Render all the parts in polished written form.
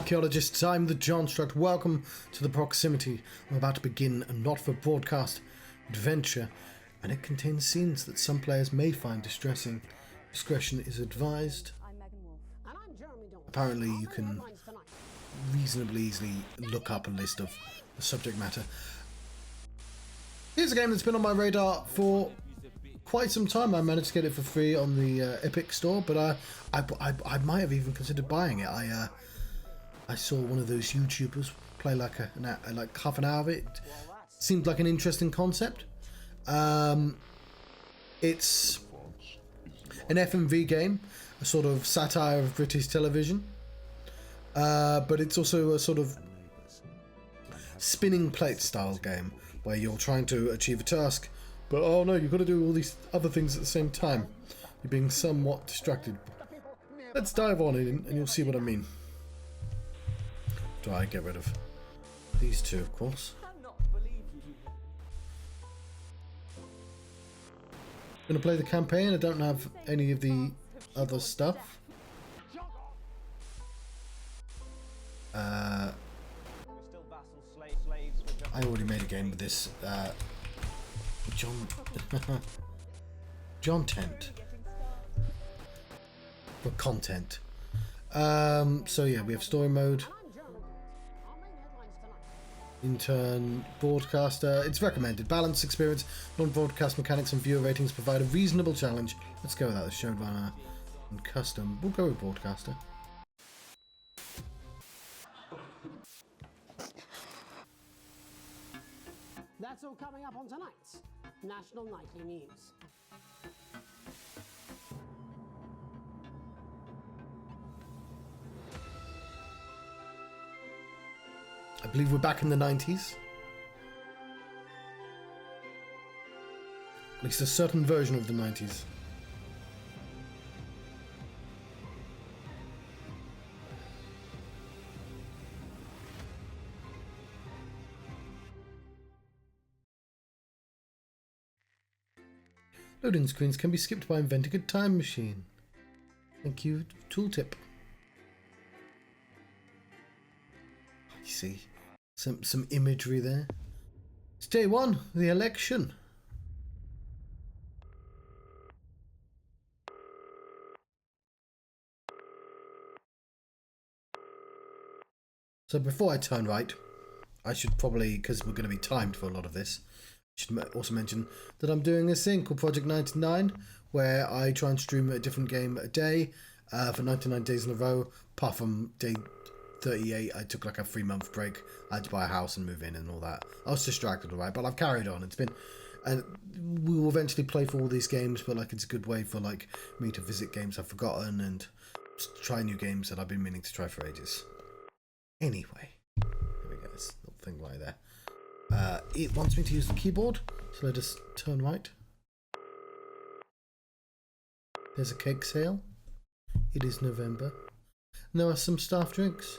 archaeologists, I'm the Johnstruct. Welcome to the proximity. I'm about to begin a not-for-broadcast adventure, and it contains scenes that some players may find distressing. Discretion is advised. Apparently you can reasonably easily look up a list of the subject matter. Here's a game that's been on my radar for quite some time. I managed to get it for free on the Epic store, but I might have even considered buying it. I saw one of those YouTubers play like half an hour of it. Seemed like an interesting concept. It's an FMV game, a sort of satire of British television, but it's also a sort of spinning plate style game where you're trying to achieve a task, but oh no, you've got to do all these other things at the same time. You're being somewhat distracted. Let's dive on in and you'll see what I mean. Do I get rid of these two, of course? I'm going to play the campaign. I don't have any of the other stuff. I already made a game with this. John Tent. For content. So yeah, we have story mode. Intern, broadcaster. It's recommended. Balanced experience, non-broadcast mechanics and viewer ratings provide a reasonable challenge. Let's go with that. The showrunner and custom. We'll go with broadcaster. That's all coming up on tonight's National Nightly News. I believe we're back in the 90s. At least a certain version of the 90s. Loading screens can be skipped by inventing a time machine. Thank you, tooltip. You see some imagery there. It's day one, the election. So before I turn right, I should probably, because we're going to be timed for a lot of this, I should also mention that I'm doing this thing called Project 99, where I try and stream a different game a day for 99 days in a row. Apart from day 38, I took like a 3-month break. I had to buy a house and move in and all that. I was distracted, alright, but I've carried on. It's been, and we will eventually play for all these games, but like it's a good way for like me to visit games I've forgotten and try new games that I've been meaning to try for ages. Anyway, there we go. This little thing right there. It wants me to use the keyboard, so let us turn right. There's a cake sale. It is November. And there are some staff drinks.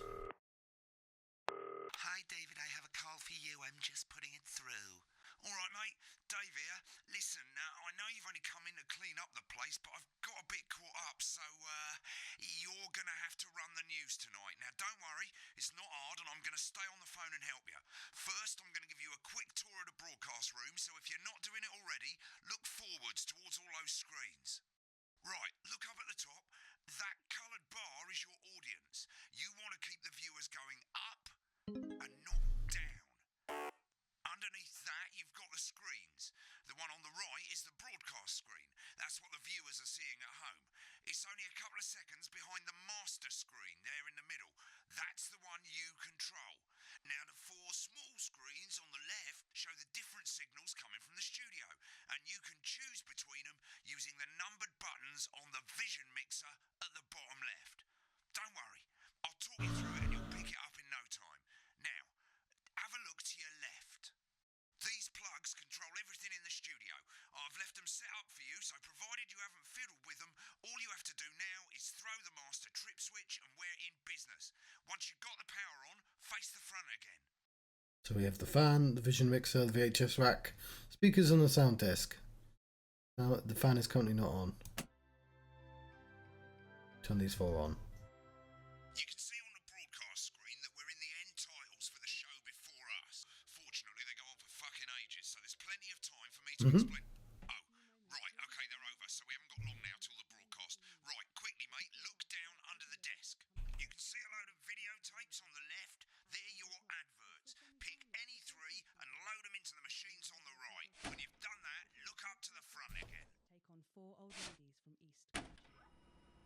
Hi David, I have a call for you. I'm just putting it through. Alright mate, Dave here. Listen, I know you've only come in to clean up the place, but I've got a bit caught up, so you're gonna have to run the news tonight. Now don't worry, it's not hard and I'm gonna stay on the phone and help you. First, I'm gonna give you a quick tour of the broadcast room, so if you're not doing it already, look forwards towards all those screens. Right, look up at the top. That coloured bar is your audience. You want to keep the viewers going up and not down. Underneath that, you've got the screens. The one on the right is the broadcast screen. That's what the viewers are seeing at home. It's only a couple of seconds behind the master screen there in the middle. That's the one you control. Now, the 4 small screens on the left show the different signals coming from the studio, and you can choose between them using the numbered buttons on the vision mixer at the bottom left. Don't worry, I'll talk you through it and you'll pick it up in no time. Now, have a look to your left. These plugs control everything in the studio. I've left them set up for you, so provided you haven't fiddled with them, all you have to do now is throw the master trip switch and we're in business. Once you've got the power on, face the front again. So we have the fan, the vision mixer, the VHS rack, speakers and the sound desk. Now the fan is currently not on. Turn these 4 on. You can see on the broadcast to explain. Oh, right, okay, they're over, so we haven't got long now till the broadcast. Right, quickly, mate, look down under the desk. You can see a load of videotapes on the left. They're your adverts. Pick any three and load them into the machines on the right. When you've done that, look up to the front again. Take on 4 old ladies from East Country.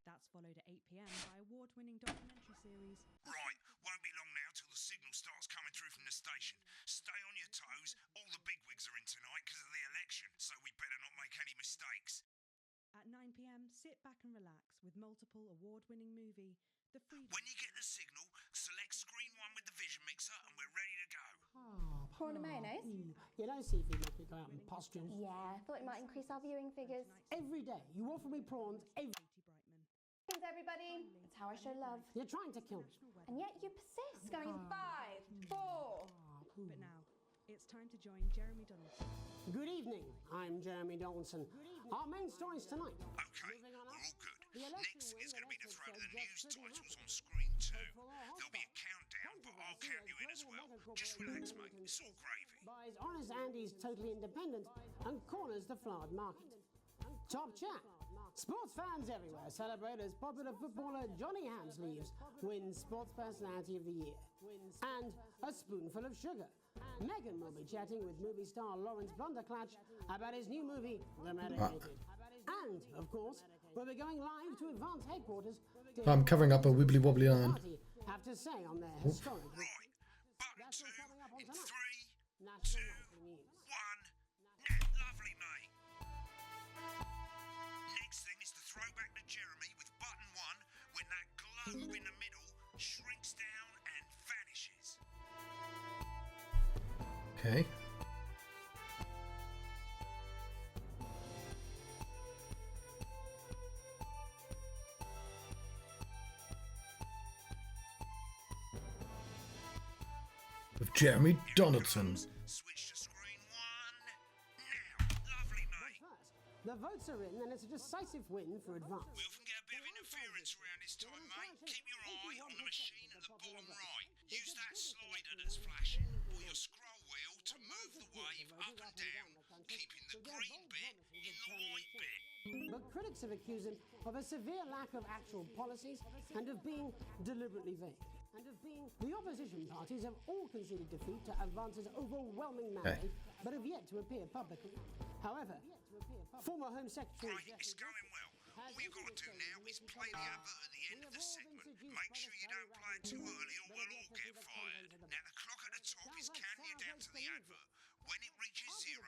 That's followed at 8 p.m. by award-winning documentary series. Right, won't be long now till the signal starts coming through from the station. Stay on your toes. All the bigwigs are in tonight because of the election, so we better not make any mistakes. At 9 p.m, sit back and relax with multiple award-winning movie, The Freedom. When you get the signal, select screen 1 with the vision mixer and we're ready to go. Prawn and mayonnaise? You don't see if you make me go out in postures. Yeah, thought it might increase our viewing figures. Every day, you offer me prawns every... Katie Brightman. Thanks, everybody. It's how I show love. You're trying to kill me. And yet you persist. Going 5, 4. But now, it's time to join Jeremy Donaldson. Good evening, I'm Jeremy Donaldson. Our main stories tonight. Okay, we're all good. Next thing is going to be to throw the news titles on screen 2. There'll be a countdown, but I'll count you in as well. Just relax, mate. It's all gravy. Buys Honest Andy's Totally Independent and corners the flowered market. Top chat. Sports fans everywhere celebrate as popular footballer Johnny Hamsleeves wins Sports Personality of the Year. And a spoonful of sugar. Megan will be chatting with movie star Lawrence Blunderclatch about his new movie, The Medicated. And, of course, we'll be going live to Advance headquarters to I'm covering up a wibbly wobbly iron. have to say on their historic Right, button 2 in 3, 2, 1. national news. Lovely, mate. Next thing is to throw back to Jeremy with button 1 when that globe in the middle shrinks down and vanishes. Okay. With Jeremy Donaldson. Switch to screen 1 now. Lovely, mate. First, the votes are in and it's a decisive win for Advance. We often get a bit of interference around this time, mate. Keep your eye on the machine at the bottom right. Use that slider that's flashing or your scroll wheel to move the wave up and down, keeping the green bit in the white bit. But critics have accused him of a severe lack of actual policies and of being deliberately vague. The opposition parties have all conceded defeat to Advance's overwhelming mandate, but have yet to appear publicly. However, former Home Secretary... Right, it's going well. All you've got to do now is play the advert at the end of the segment. Make sure you don't play it too early or we'll all get fired. Now the clock at the top is counting you down to the advert. When it reaches 0,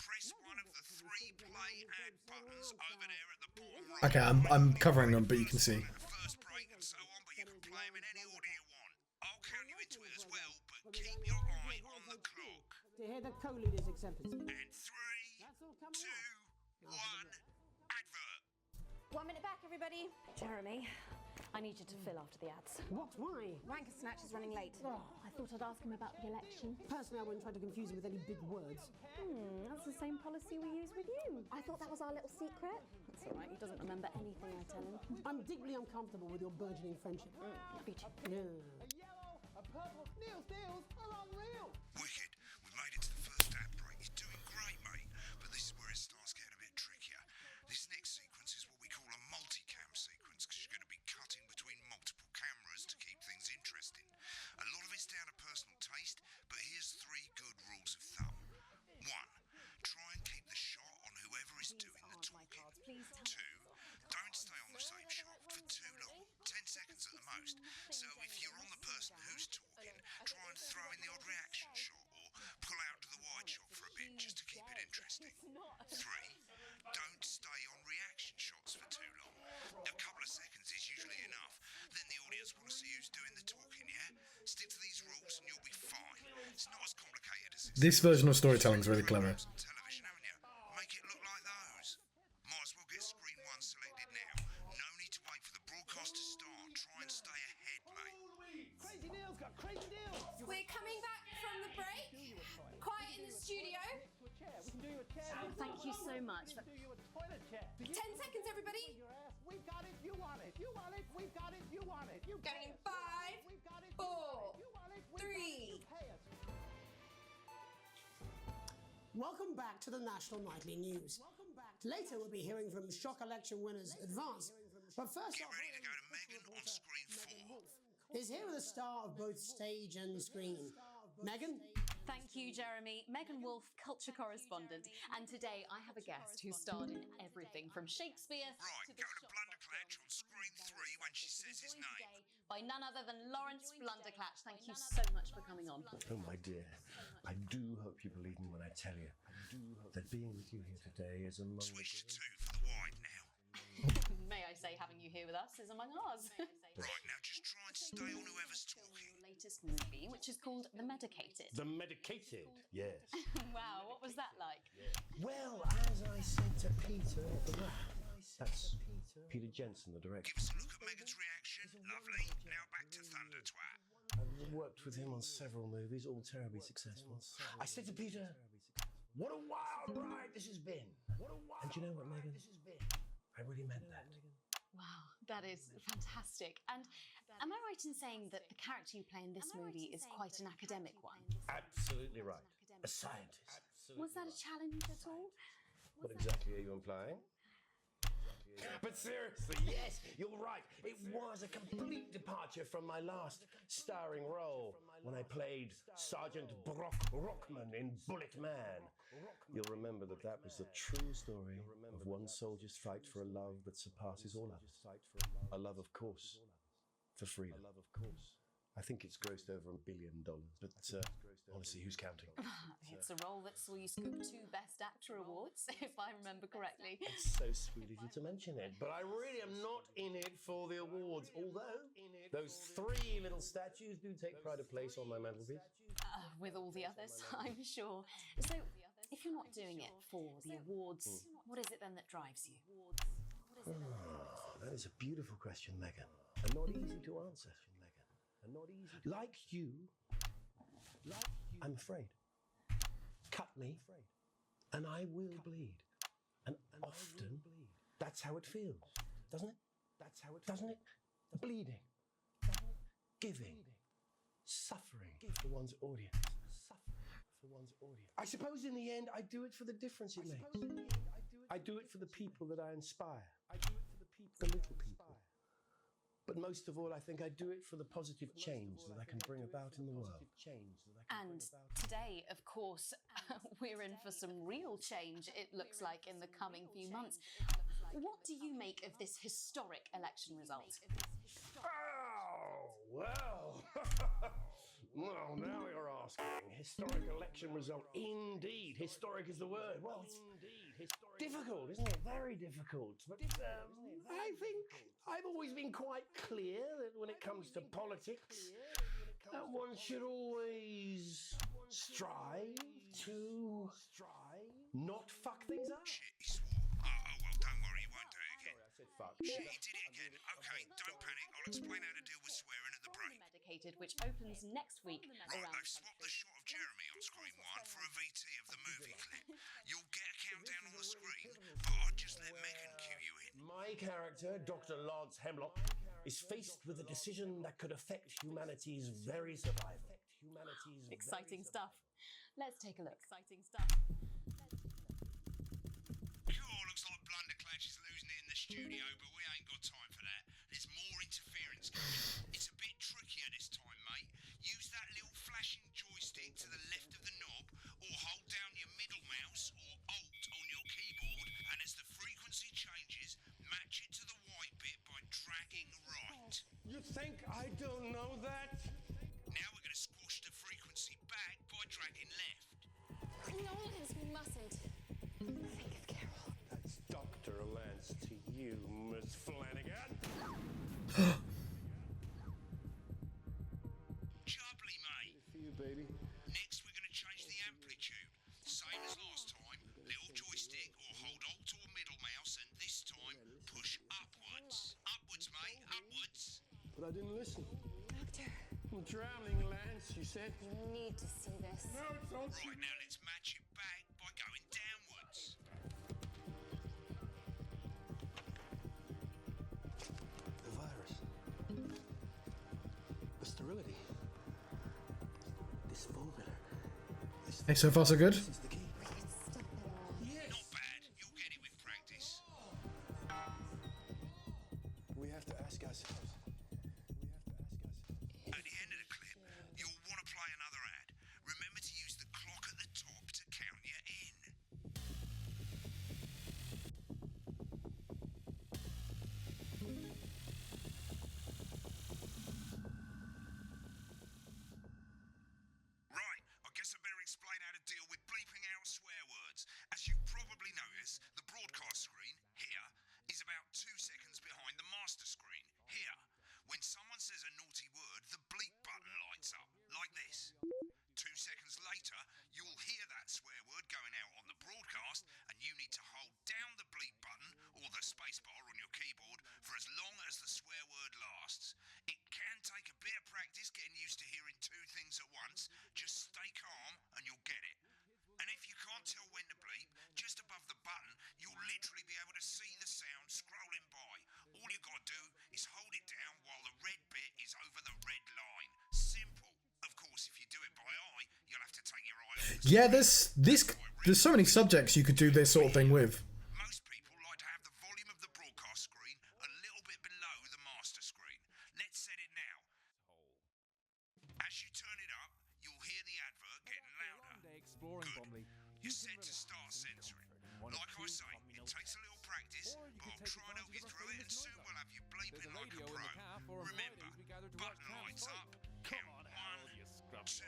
press one of the 3 play ad buttons over there at the bottom right. Okay, I'm covering them, but you can see. First break and so on, but you can play them in any order you want. I'll count you into it as well, but keep your eye on the clock. To hear the co-leader's acceptance. And 3, 2, 1, advert. 1 minute back, everybody. Jeremy, I need you to fill after the ads. What? Why? Ranker Snatch is running late. I thought I'd ask him about the election. Personally, I wouldn't try to confuse him with any big words. That's the same policy we use with you. I thought that was our little secret. That's all right, he doesn't remember anything I tell him. I'm deeply uncomfortable with your burgeoning friendship. Me too. Yeah. Wicked. We've made it to the first ad break. He's doing great, mate. But this is where it starts getting a bit trickier. This next sequence is what we call a multicam sequence because you're going to be cutting between multiple cameras to keep things interesting. A lot of it's down to personal taste, but here's 3 good rules of thumb. 1. Try and keep the shot on whoever is doing the talking. 2. Don't stay on the same shot for too long. 10 seconds at the most. So if you're on the person who's talking, try and throw in the odd reaction shot or pull out to the wide shot for a bit just to keep it interesting. 3. Don't stay on reaction shots for too long. A couple of seconds is usually enough. Then the audience want to see who's doing the talking, yeah? Stick to these rules and you'll be fine. It's not as complicated as This version of storytelling is really clever. television, haven't you? Make it look like those. Might as well get screen 1 selected now. No need to wait for the broadcast to start. Try and stay ahead, mate. We're coming back from the break. Quiet in the studio. Thank you so much. 10 seconds, everybody. We've got it, you want it. You want it, we've got it, you want it. Going in 5, 4, 3. Welcome back to the National Nightly News. Later we'll be hearing from shock election winners Advance. But first Get off, ready to go to Megan on screen 4. is here with a star of both stage and screen. Megan? Thank you, Jeremy. Megan Wolf, culture correspondent. And today I have a guest who starred in everything from Shakespeare Right, to go to Blunderclatch on screen 3 when she says his name. by none other than Lawrence Blunderclatch. Thank you so much for coming on. Oh, my dear, I do hope you believe me when I tell you that being with you here today is among Switch to 2 for the wide now. May I say, having you here with us is among ours. Right, now just try and stay on whoever's talking. Your latest movie, which is called The Medicated. The medicated, yes. Wow, what was that like? Well, as I said to Peter, that's Peter Jensen, the director. Give us a look at Megan's reaction. Lovely. Now back to Thunder Twat. I've worked with him on several movies, all terribly successful. I said to Peter, what a wild ride this has been. And you know what, Megan? I really meant that. Wow, that is fantastic. And am I right in saying that the character you play in this movie is quite an academic one? Absolutely right. A scientist. Was that a challenge at all? What exactly are you implying? But seriously, yes, you're right. It was a complete departure from my last starring role when I played Sergeant Brock Rockman in Bullet Man. You'll remember that that was the true story of one soldier's fight for a love that surpasses all others. A love, of course, for freedom. I think it's grossed over $1 billion, but honestly, who's counting? It's a role that saw you scoop 2 Best Actor awards, if I remember correctly. It's so sweet of you to mention it, but I really am not in it for the awards, although those 3 little statues do take pride of place on my mantelpiece. With all the others, I'm sure. So, if you're not doing it for the awards, what is it then that drives you? That is a beautiful question, Megan, and not easy to answer. Like you, I'm afraid. Cut me, and I will bleed. And often, that's how it feels, doesn't it? Doesn't it? Bleeding, giving, suffering for one's audience. I suppose in the end, I do it for the difference it makes. I do it for the people that I inspire. The little people. But most of all, I think I do it for the positive change that I can bring about in the world. And today, of course, we're in for some real change, it looks like, in the coming few months. What do you make of this historic election result? Oh, well. Well, now you're asking. Historic election result. Indeed. Historic is the word. Well, it's difficult, isn't it? Very difficult. But I think I've always been quite clear that when it comes to politics, that one should always strive to not fuck things up. Shit, he swore. Oh, well, don't worry, he won't do it again. I said fuck. Shit, he did it again. Okay, don't panic. I'll explain how to deal with swearing at the break. Medicated, which opens next week Right, around they've swapped the shot of Jeremy on screen 1 for a VT of the movie clip. You'll get a countdown on the screen, but I'll just let Megan cue you in. My character, Dr. Lance Hemlock, is faced with a decision that could affect humanity's very survival. exciting stuff. Let's take a look. Exciting stuff. Cool, looks like Blunderclatch is losing it in the studio, but we ain't got time for that. There's more interference coming. It's a bit trickier this time, mate. Use that little flashing joystick to the left of the knob, or hold down your middle mouse or Alt on your keyboard, and as the frequency changes, match it to the white bit by dragging right. You think I don't know that? Now we're going to squash the frequency back by dragging left. Nolans, we mustn't. Think of Carol. That's Dr. Lance to you, Miss Flanagan. Jubbly, mate. For you, baby. Next, we're going to change the amplitude. Same as last time. Little joystick or hold Alt or middle mouse, and this time push upwards. Upwards, mate. Upwards. But I didn't listen. Doctor, I'm drowning, Lance, you said. you need to see this. No, don't. Right, now let's match it back by going downwards. The virus. The sterility. This formula. Hey, so far so good. This is the key. It's ourselves. At the end of the clip, you'll want to play another ad. Remember to use the clock at the top to count you in. Right, I guess I better explain how to deal with bleeping out swear words. As you've probably noticed, the broadcast screen, here, is about 2 seconds behind the master screen, here. When someone says a naughty word, the bleep button lights up, like this. 2 seconds later, you'll hear that swear word going out on the broadcast, and you need to hold down the bleep button, or the spacebar on your keyboard, for as long as the swear word lasts. It can take a bit of practice getting used to hearing 2 things at once. Just stay calm and you'll get it. And if you can't tell when to bleep, just above the button, you'll literally be able to see the sound scrolling by. All you gotta do is hold it down while the red bit is over the red line. Simple. Of course, if you do it by eye, you'll have to take your eye off the Yeah, screen. there's so many subjects you could do this sort of thing with. Most people like to have the volume of the broadcast screen a little bit below the master screen. Let's set it now. As you turn it up, you'll hear the advert getting louder. Good. You're set to start censoring. Like I say, it takes a little practice, but I'll try and help you through it, and soon we'll have you bleeping like a pro. Remember, button lights up, count 1, 2,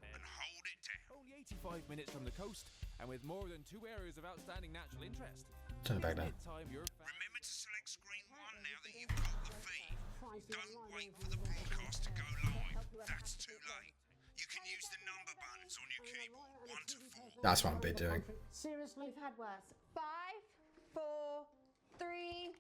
and hold it down. Only 85 minutes from the coast, and with more than 2 areas of outstanding natural interest. Turn it back down. Remember to select screen 1 now that you've got the feed. Don't wait for the broadcast to go live. That's too late. You can use the number buttons on your keyboard, 1 to 4. That's what I'm been doing. Seriously? We've had worse. 5, 4, 3.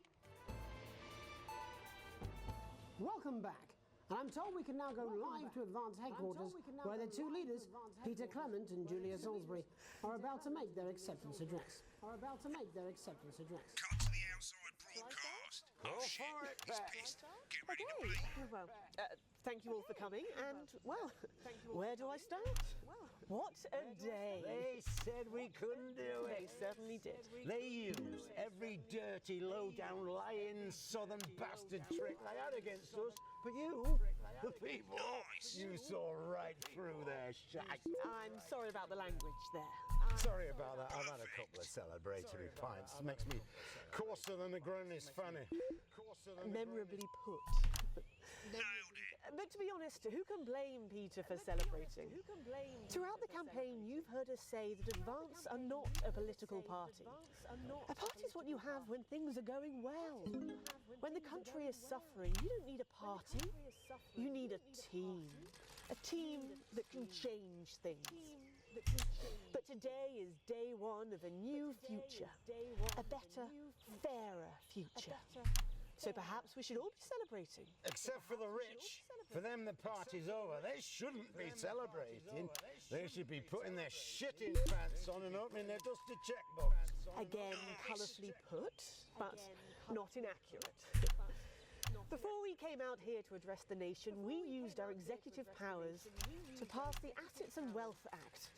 Welcome back. And I'm told we can now go live to Advanced Headquarters, where the 2 leaders, Peter Clement and Julia Salisbury, are about to make their acceptance address. Cut to the outside broadcast. Oh shit, he's pissed. Get ready to bleep. Well, thank you all for coming, and, well, where do I start? What a day. They said we couldn't do They it. certainly did. They used every dirty, low-down, lying southern bastard trick they had against us. But you, the people, you saw right through their shite. I'm sorry about the language there. Sorry about that. I've had a couple of celebratory pints. Makes me coarser than a granny's fanny. Memorably put. Nailed it. But to be honest, who can blame Peter for celebrating? Throughout the campaign, you've heard us say that Advance are not a political party. A party is what you have when things are going well. When the country is suffering, you don't need a party. You need a team. A team that can change things. But today is day 1 of a new future. A better, fairer future. So perhaps we should all be celebrating. Except for the rich. For them, the party's over. They shouldn't be celebrating. They should be putting their shitting pants on and opening their dusty checkbooks. Again, colourfully put, but not inaccurate. Before we came out here to address the nation, we used our executive powers to pass the Assets and Wealth Act.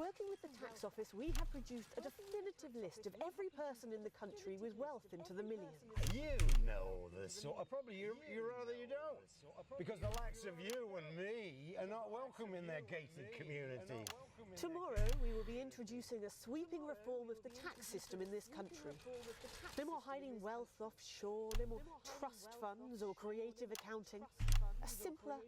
Working with the tax office, we have produced a definitive list of every person in the country with wealth into the millions. You know the sort of, probably you rather you don't. Because the likes of you and me are not welcome in their gated community. Tomorrow, we will be introducing a sweeping reform of the tax system in this country. No more hiding wealth offshore, no more trust funds or creative accounting. A simpler,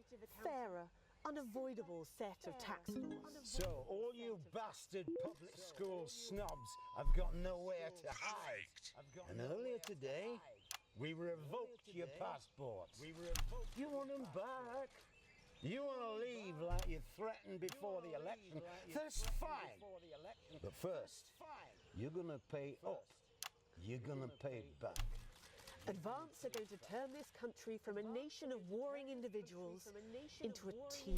fairer, unavoidable set of tax laws. So, all you bastard public school snobs have got nowhere to hide. And earlier today, we revoked your passports. You want them back? You want to leave like you threatened before the election? That's fine. But first, you're going to pay up. You're going to pay back. Advance are going to turn this country from a nation of warring individuals into a team.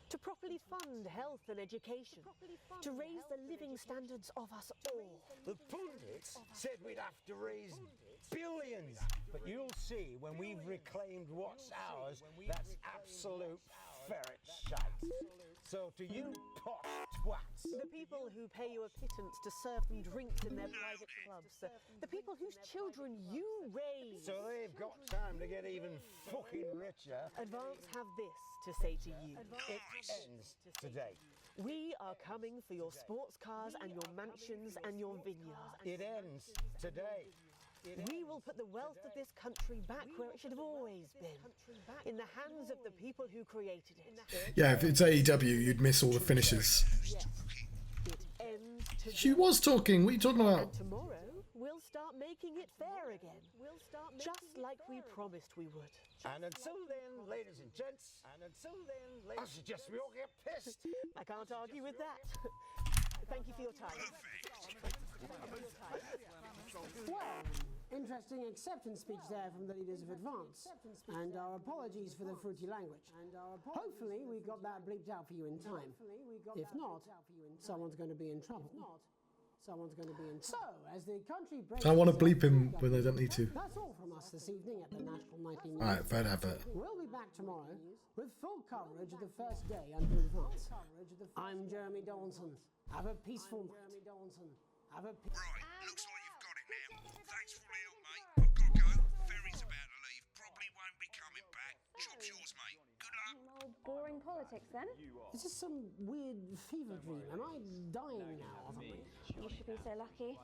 To properly fund health and education. To raise the living standards of us all. The pundits said we'd have to raise billions. But you'll see when we've reclaimed what's ours, that's absolute ferret shite. So to you posh twats. The people who pay you a pittance to serve them drinks in their private clubs. The people whose children you raise. So they've got time to get even fucking richer. Advance have this to say to you. It ends today. We are coming for your sports cars and your mansions and your vineyards. It ends today. We will put the wealth of this country back where it should have always been, in the hands of the people who created it. Yeah, if it's AEW, you'd miss all the finishes. Yes, it ends today. She was talking. What are you talking about? And tomorrow, we'll start making it fair again, just like we promised we would. And until then, ladies and gents, I suggest we all get pissed. I can't argue with that. Thank you for your time. Well, interesting acceptance speech there from the leaders of Advance. And our apologies for the fruity language. Hopefully we got that bleeped out for you in time. If not, someone's going to be in trouble. So, as the country breaks... I want to bleep him when I don't need to. That's all from us this evening at the National Nightly News. Alright, fair advert. We'll be back tomorrow with full coverage of the first day under Advance. I'm Jeremy Donaldson. Have a peaceful night. Right, looks like you've got it now. Thanks for all the help, mate. I've got to go. Ferry's about to leave. Probably won't be coming back. Job's yours, mate. Good luck. Old boring politics then? Is this some weird fever dream? Am I dying now or something? You should be so lucky.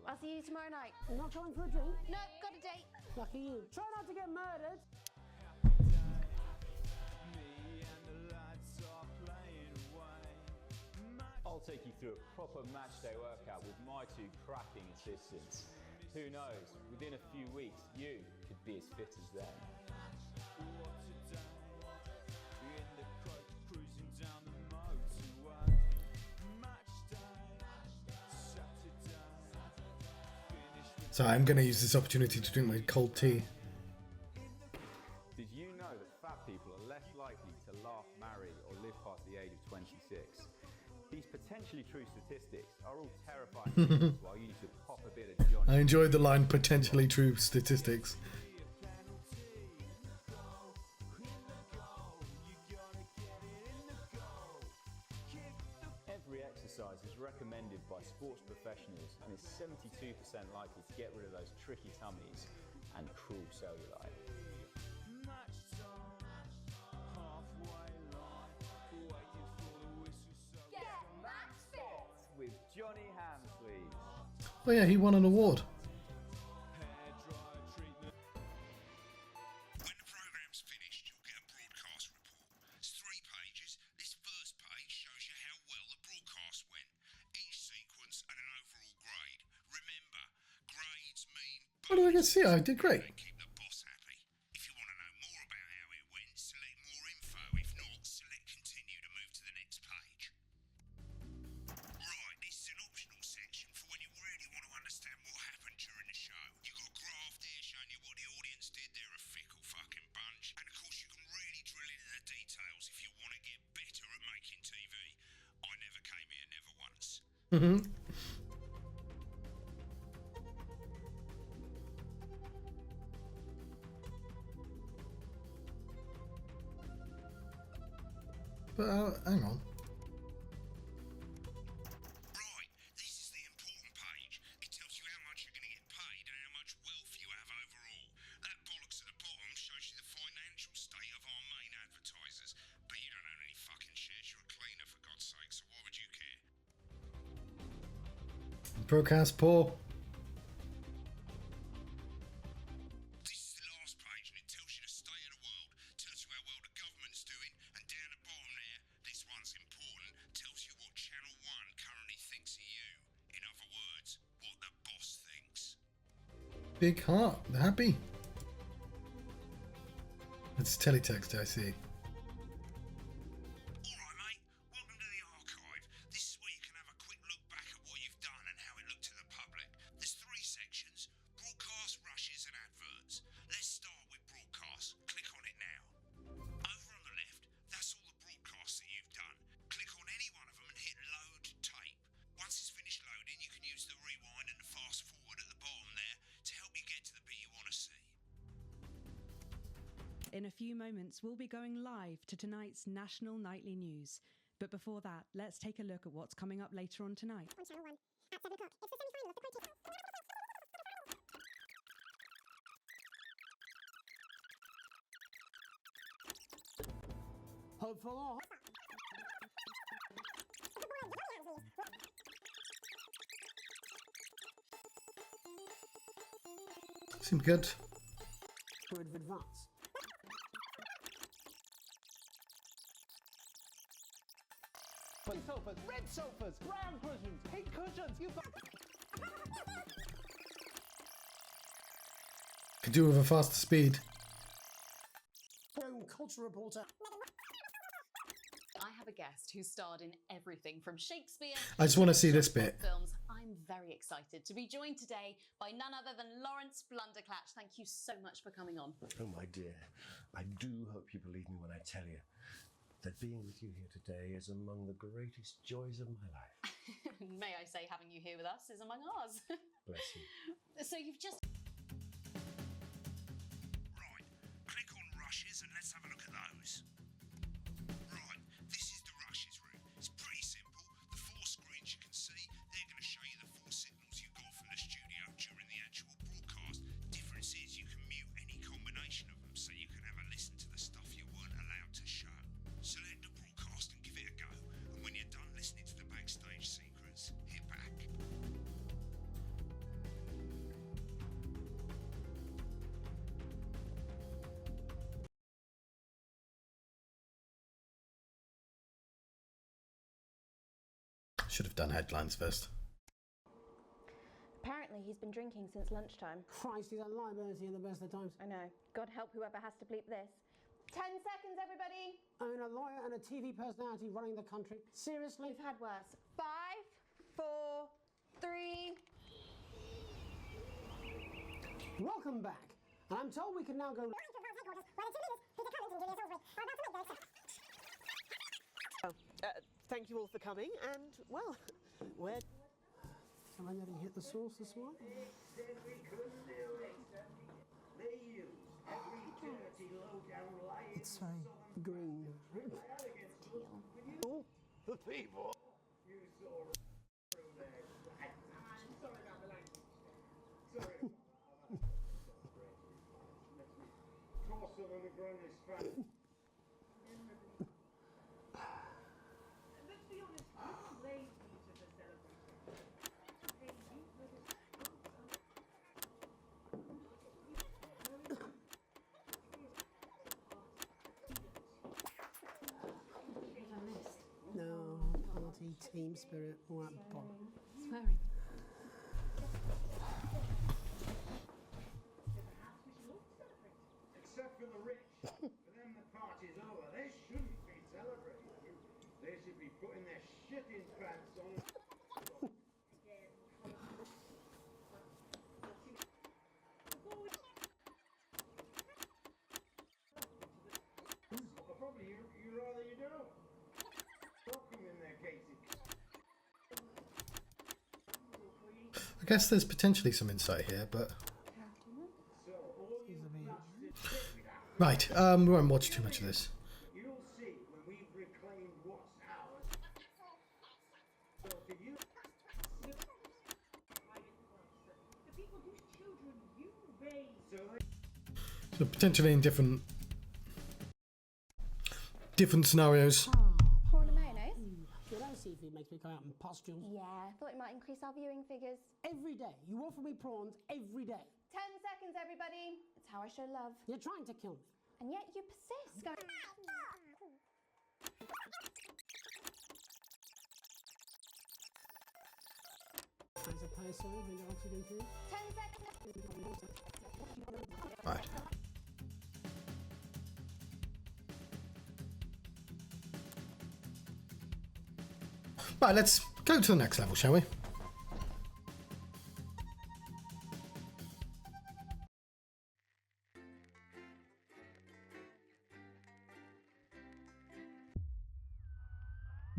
I'll see you tomorrow night. You're not coming for a drink? No, got a date. Lucky you. Try not to get murdered. I'll take you through a proper match day workout with my two cracking assistants. Who knows, within a few weeks, you could be as fit as them. So I'm going to use this opportunity to drink my cold tea. Did you know that fat people are less likely to laugh, marry, or live past the age of 26? These potentially true statistics are all terrifying things while you need to pop a bit of Johnny. I enjoyed the line potentially true statistics. Every exercise is recommended by sports professionals and is 72% likely to get rid of those tricky tummies and cruel cellulite. With Johnny Hamsleeves. Oh yeah, he won an award. When the programme's finished, you'll get a broadcast report. It's 3 pages. This first page shows you how well the broadcast went. Each sequence and an overall grade. Remember, grades mean... What did I get to see? I did great. Keep the boss happy. If you want to know more about how it went, select more info. If not, select continue to move to the next page. Right, this is an optional section for when you really want to understand what happened during the show. You got a graph there showing you what the audience did. They're a fickle fucking bunch. And of course you can really drill into the details if you want to get better at making TV. I never came here, never once. But hang on. Right, this is the important page. It tells you how much you're going to get paid and how much wealth you have overall. That bollocks at the bottom shows you the financial state of our main advertisers. But you don't own any fucking shares. You're a cleaner, for God's sake, so why would you care? Broadcast poor. This is the last page and it tells you the state of the world. Tells you how well the government's doing. And down the bottom there, this one's important, tells you what Channel 1 currently thinks of you. In other words, what the boss thinks. Big heart. Happy. It's teletext, I see. Alright mate, welcome to the archive. This is where you can have a quick look back at what you've done and how it looked to the public. There's 3 sections: broadcast, rushes and adverts. Let's start with broadcast. Click on it now. Over on the left, that's all the broadcasts that you've done. Click on any one of them and hit load tape. Once it's finished loading, you can use the rewind and the fast forward at the bottom there to help you get to the bit you want to see. In a few moments, we'll be going live to tonight's National Nightly News. But before that, let's take a look at what's coming up later on tonight. On Channel 1 at 7 o'clock, it's the semi-final of the Hopeful or Seemed good. would advance. Sofas, red sofas, brown cushions, pink cushions. You've got. Could do with a faster speed. Home culture reporter. I have a guest who starred in everything from Shakespeare. I just want to see this bit. Films. I'm very excited to be joined today by none other than Lawrence Blunderclatch. Thank you so much for coming on. Oh, my dear, I do hope you believe me when I tell you that being with you here today is among the greatest joys of my life. May I say, having you here with us is among ours. Bless you. So you've just... Right, click on rushes and let's have a look at those. Right, this is the rushes route. It's pretty simple. The 4 screens you can see, they're going to show you the 4 signals you got from the studio during the actual broadcast. Difference is you can mute any combination of them, so you can have a listen to the stuff you weren't allowed to show. Select the broadcast and give it a go, and when you're done listening to the backstage secrets, hit back. Should have done headlines first. Apparently, he's been drinking since lunchtime. Christ, he's a liability in the best of times. I know. God help whoever has to bleep this. 10 seconds, everybody. I mean, a lawyer and a TV personality running the country. Seriously? We've had worse. 5, 4, 3. Welcome back. And I'm told we can now go. Thank you all for coming, and well, where? Am I getting hit the source this morning? It's very green. Oh, the people. You saw through there. Sorry about the language. Sorry. Toss of an Agronis fan. Let's be honest, you're lazy to the celebration. No, party, team spirit, all that bomb. Swearing. Except for the rich, for them the party's over. They shouldn't be celebrating. They should be putting their shitting pants on. Or probably you rather you don't. Welcome in there, Casey. I guess there's potentially some insight here, but... Right, we won't watch too much of this. You'll see when we've reclaimed what's ours. So for you, the people whose children you raised. So potentially in different scenarios. Prawn and mayonnaise? You know, seafood makes me go out in pustules. Yeah, thought it might increase our viewing figures. Every day. You offer me prawns every day. 10 seconds, everybody. It's how I show love. You're trying to kill me. And yet you persist. Go. I suppose so, when you're oxygen through. 10 seconds. Right. Right, let's go to the next level, shall we?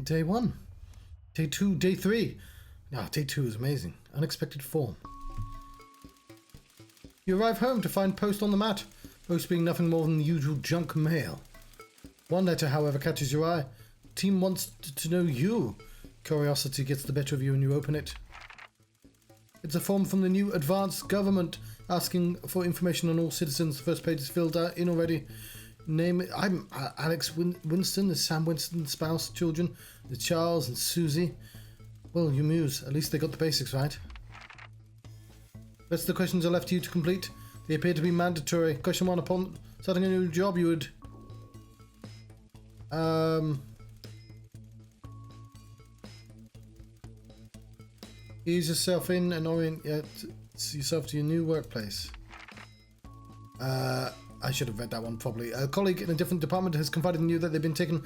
Day 1. Day 2. Day 3. Ah, day 2 is amazing. Unexpected form. You arrive home to find post on the mat. Post being nothing more than the usual junk mail. One letter, however, catches your eye. team wants to know you. Curiosity gets the better of you when you open it. It's a form from the new advanced government asking for information on all citizens. The first page is filled out in already. Name, I'm Alex Winston, is Sam Winston's spouse, children, the Charles and Susie. Well, you muse. At least they got the basics right. Rest of the questions are left to you to complete. They appear to be mandatory. Question 1. Upon starting a new job, you would... ease yourself in and orient yourself to your new workplace. I should have read that one probably. A colleague in a different department has confided in you that they've been taking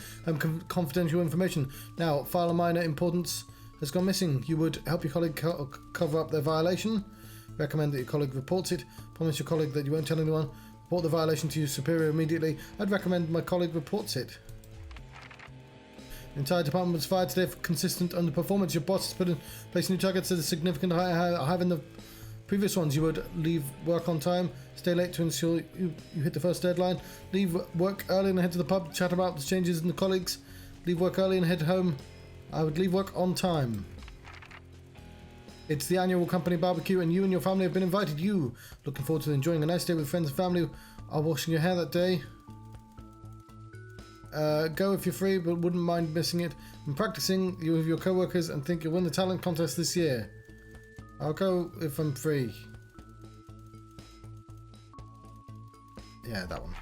confidential information. Now, file of minor importance has gone missing. You would help your colleague cover up their violation. Recommend that your colleague reports it. Promise your colleague that you won't tell anyone. Report the violation to your superior immediately. I'd recommend my colleague reports it. The entire department was fired today for consistent underperformance. Your boss has put in place new targets that are significantly higher than the previous ones. You would leave work on time, stay late to ensure you hit the first deadline, leave work early and head to the pub, chat about the changes in the colleagues, leave work early and head home. I would leave work on time. It's the annual company barbecue and you and your family have been invited. You looking forward to enjoying a nice day with friends and family who are washing your hair that day. Go if you're free, but wouldn't mind missing it. I'm practicing you with your co-workers and think you'll win the talent contest this year. I'll go if I'm free. Yeah, that one.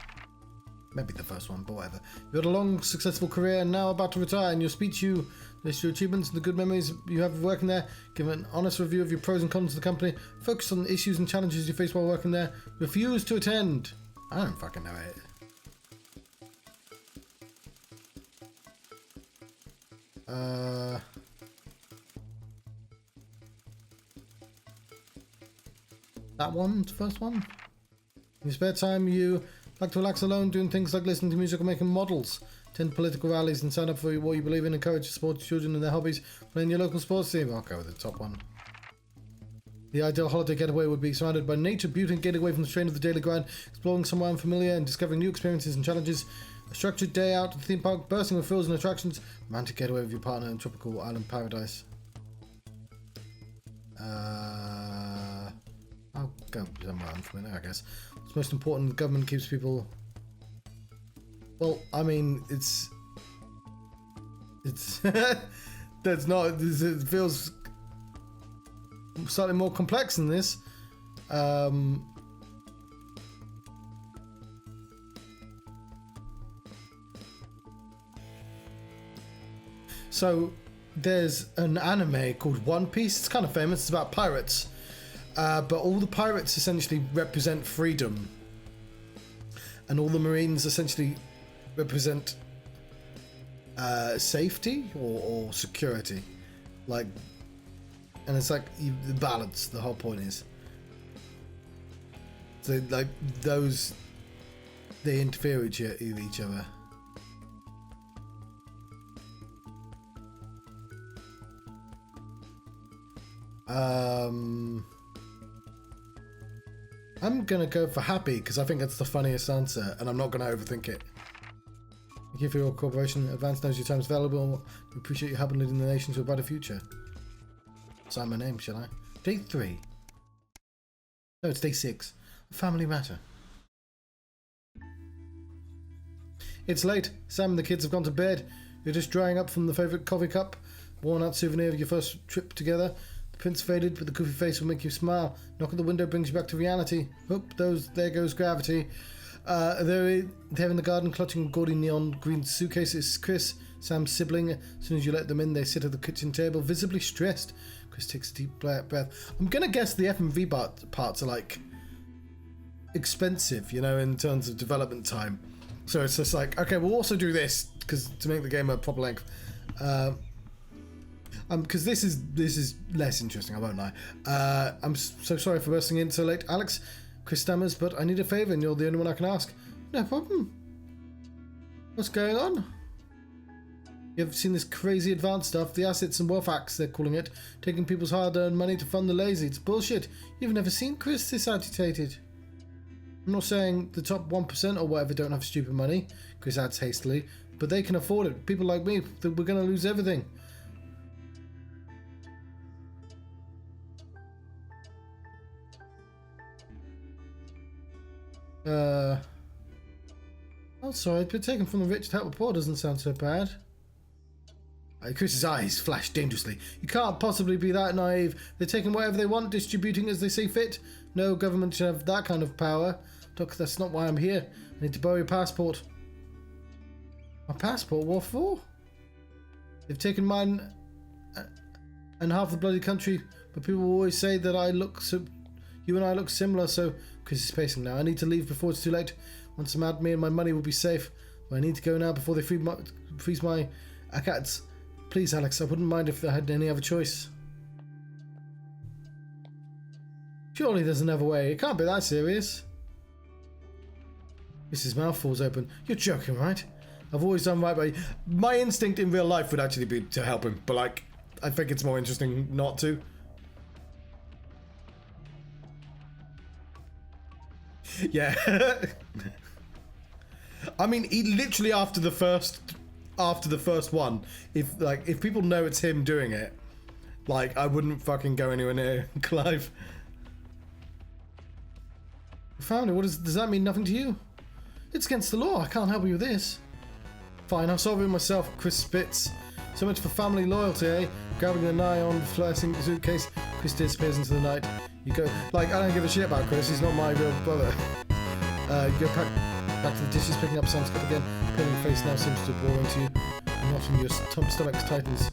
Maybe the first one, but whatever. You had a long, successful career and now about to retire. In your speech, you list your achievements and the good memories you have of working there. Give an honest review of your pros and cons of the company. Focus on the issues and challenges you face while working there. Refuse to attend. I don't fucking know it. That one's the first one. In your spare time, you like to relax alone, doing things like listening to music or making models. Attend political rallies and sign up for what you believe in. Encourage to support children and their hobbies. Play in your local sports team. I'll go with the top one. The ideal holiday getaway would be surrounded by nature, beauty, and getting away from the strain of the daily grind, exploring somewhere unfamiliar and discovering new experiences and challenges. A structured day out at the theme park, bursting with thrills and attractions. Romantic getaway with your partner in tropical island paradise. I'll go somewhere unfamiliar, I guess. What's most important, the government keeps people... Well, I mean, it's... That's not... It feels slightly more complex than this. So there's an anime called One Piece. It's kind of famous. It's about pirates. But all the pirates essentially represent freedom. And all the marines essentially represent safety or security. Like, and it's like the balance, the whole point is. So like those, they interfere with each other. I'm gonna go for happy because I think that's the funniest answer and I'm not gonna overthink it. Thank you for your cooperation. Advance knows your time is valuable. We appreciate your help in leading the nation to a better future. Sign my name, shall I? Day 3. No, it's day 6. A family matter. It's late. Sam and the kids have gone to bed. You're just drying up from the favourite coffee cup. Worn out souvenir of your first trip together. The print's faded, but the goofy face will make you smile. Knock at the window brings you back to reality. Oop, there goes gravity. There in the garden, clutching a gaudy neon green suitcase, is Chris, Sam's sibling. As soon as you let them in, they sit at the kitchen table, visibly stressed. Chris takes a deep breath. I'm gonna guess the F&V parts are like expensive, you know, in terms of development time. So it's just like, okay, we'll also do this because to make the game a proper length. Because this is less interesting, I won't lie. I'm so sorry for bursting in so late, Alex. Chris stammers, but I need a favour and you're the only one I can ask. No problem. What's going on? You've seen this crazy advanced stuff, the assets and wealth acts, they're calling it, taking people's hard-earned money to fund the lazy. It's bullshit. You've never seen Chris this agitated. I'm not saying the top 1% or whatever don't have stupid money, Chris adds hastily, but they can afford it. People like me, we're going to lose everything. Oh, sorry, but taken from the rich to help the poor doesn't sound so bad. Chris's eyes flashed dangerously. You can't possibly be that naive. They're taking whatever they want, distributing as they see fit. No government should have that kind of power. Look, that's not why I'm here. I need to borrow your passport. My passport? What for? They've taken mine and half the bloody country, but people always say that you and I look similar, so Chris is pacing now. I need to leave before it's too late. Once I'm out, me and my money will be safe. But I need to go now before they freeze my accounts. Please, Alex, I wouldn't mind if I had any other choice. Surely there's another way. It can't be that serious. Chris's mouth falls open. You're joking, right? I've always done right by you. My instinct in real life would actually be to help him, but like, I think it's more interesting not to. Yeah. I mean, he literally after the first one, if people know it's him doing it, like, I wouldn't fucking go anywhere near Clive. Found it. Does that mean nothing to you? It's against the law. I can't help you with this. Fine, I'll solve it myself. Chris spits. So much for family loyalty, eh? Grabbing an eye on flaring suitcase, Chris disappears into the night. You go, like, I don't give a shit about Chris. He's not my real brother. You go back to the dishes, picking up Sam's cup again. Pulling your face now seems to bore into you. And often your stomach tightens.